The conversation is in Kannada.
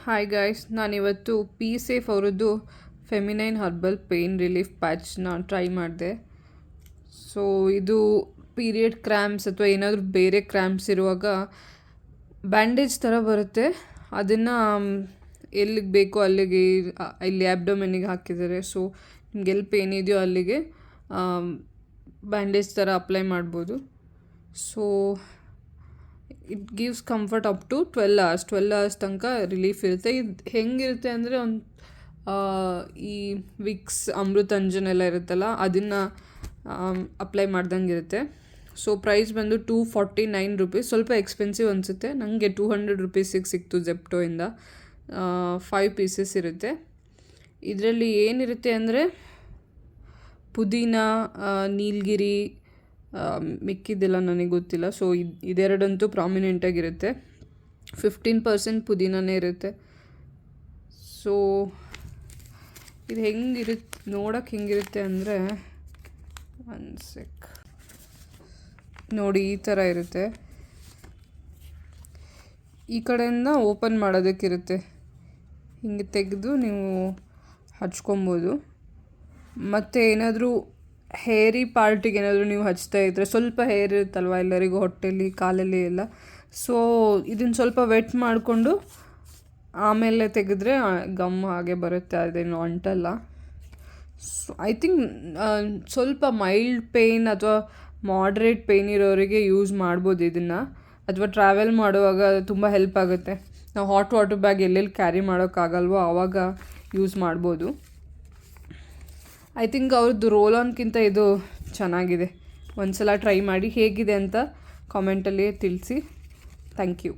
ಹಾಯ್ ಗಾಯ್ಸ್, ನಾನಿವತ್ತು ಪಿ ಸೇಫ್ ಅವರದ್ದು ಫೆಮಿನೈನ್ ಹರ್ಬಲ್ ಪೇಯ್ನ್ ರಿಲೀಫ್ ಪ್ಯಾಚ್ನ ಟ್ರೈ ಮಾಡಿದೆ. ಸೊ ಇದು ಪೀರಿಯಡ್ ಕ್ರ್ಯಾಂಪ್ಸ್ ಅಥವಾ ಏನಾದರೂ ಬೇರೆ ಕ್ರ್ಯಾಂಪ್ಸ್ ಇರುವಾಗ ಬ್ಯಾಂಡೇಜ್ ಥರ ಬರುತ್ತೆ. ಅದನ್ನು ಎಲ್ಲಿಗೆ ಬೇಕೋ ಅಲ್ಲಿಗೆ ಇಲ್ಲಿ ಆ್ಯಬ್ಡೊಮೆನಿಗೆ ಹಾಕಿದ್ದಾರೆ. ಸೊ ನಿಮ್ಗೆ ಎಲ್ಲಿ ಪೇನ್ ಇದೆಯೋ ಅಲ್ಲಿಗೆ ಬ್ಯಾಂಡೇಜ್ ಥರ ಅಪ್ಲೈ ಮಾಡ್ಬೋದು. So it gives comfort up to 12 hours ತನಕ ರಿಲೀಫ್ ಇರುತ್ತೆ. ಇದು ಹೆಂಗಿರುತ್ತೆ ಅಂದರೆ ಈ ವಿಕ್ಸ್ ಅಮೃತಾಂಜನ್ ಎಲ್ಲ ಇರುತ್ತಲ್ಲ ಅದನ್ನು ಅಪ್ಲೈ ಮಾಡ್ದಂಗೆ ಇರುತ್ತೆ. ಸೊ ಪ್ರೈಸ್ ಬಂದು $249. ಸ್ವಲ್ಪ ಎಕ್ಸ್ಪೆನ್ಸಿವ್ ಅನಿಸುತ್ತೆ. ನನಗೆ $200 ಸಿಕ್ತು ಜೆಪ್ಟೋಯಿಂದ. 5 pieces ಇರುತ್ತೆ. ಇದರಲ್ಲಿ ಏನಿರುತ್ತೆ ಅಂದರೆ ಪುದೀನ, ನೀಲಗಿರಿ, ಮಿಕ್ಕಿದ್ದೆಲ್ಲ ನನಗೆ ಗೊತ್ತಿಲ್ಲ. ಸೊ ಇದೆರಡಂತೂ ಪ್ರಾಮಿನೆಂಟಾಗಿರುತ್ತೆ. 15% ಪುದೀನನೇ ಇರುತ್ತೆ. ಸೊ ಇದು ನೋಡೋಕ್ಕೆ ಹೆಂಗಿರುತ್ತೆ ಅಂದರೆ ನೋಡಿ, ಈ ಥರ ಇರುತ್ತೆ. ಈ ಕಡೆಯಿಂದ ಓಪನ್ ಮಾಡೋದಕ್ಕಿರುತ್ತೆ. ಹಿಂಗೆ ತೆಗೆದು ನೀವು ಹಚ್ಕೊಬೋದು. ಮತ್ತು ಏನಾದರೂ ಹೇರಿ ಪಾರ್ಟಿಗೆ ಏನಾದರೂ ನೀವು ಹಚ್ತಾ ಇದ್ದರೆ, ಸ್ವಲ್ಪ ಹೇರ್ ಇರುತ್ತಲ್ವ ಎಲ್ಲರಿಗೂ ಹೊಟ್ಟೆಲಿ, ಕಾಲಲ್ಲಿ ಎಲ್ಲ. ಸೊ ಇದನ್ನು ಸ್ವಲ್ಪ ವೆಟ್ ಮಾಡಿಕೊಂಡು ಆಮೇಲೆ ತೆಗೆದ್ರೆ ಗಮ್ ಹಾಗೆ ಬರುತ್ತೆ, ಅದೇನು ಅಂಟಲ್ಲ. ಸೊ ಐ ಥಿಂಕ್ ಸ್ವಲ್ಪ ಮೈಲ್ಡ್ ಪೇಯ್ನ್ ಅಥವಾ ಮಾಡ್ರೇಟ್ ಪೇಯ್ನ್ ಇರೋರಿಗೆ ಯೂಸ್ ಮಾಡ್ಬೋದು ಇದನ್ನು. ಅಥವಾ ಟ್ರಾವೆಲ್ ಮಾಡುವಾಗ ತುಂಬ ಹೆಲ್ಪ್ ಆಗುತ್ತೆ. ನಾವು ಹಾಟ್ ವಾಟರ್ ಬ್ಯಾಗ್ ಎಲ್ಲೆಲ್ಲಿ ಕ್ಯಾರಿ ಮಾಡೋಕ್ಕಾಗಲ್ವೋ ಆವಾಗ ಯೂಸ್ ಮಾಡ್ಬೋದು. ಐ ಥಿಂಕ್ ಅವ್ರದ್ದು ರೋಲ್ ಆನ್ಗಿಂತ ಇದು ಚೆನ್ನಾಗಿದೆ. ಒಂದು ಸಲ ಟ್ರೈ ಮಾಡಿ ಹೇಗಿದೆ ಅಂತ ಕಾಮೆಂಟಲ್ಲಿ ತಿಳಿಸಿ. Thank you.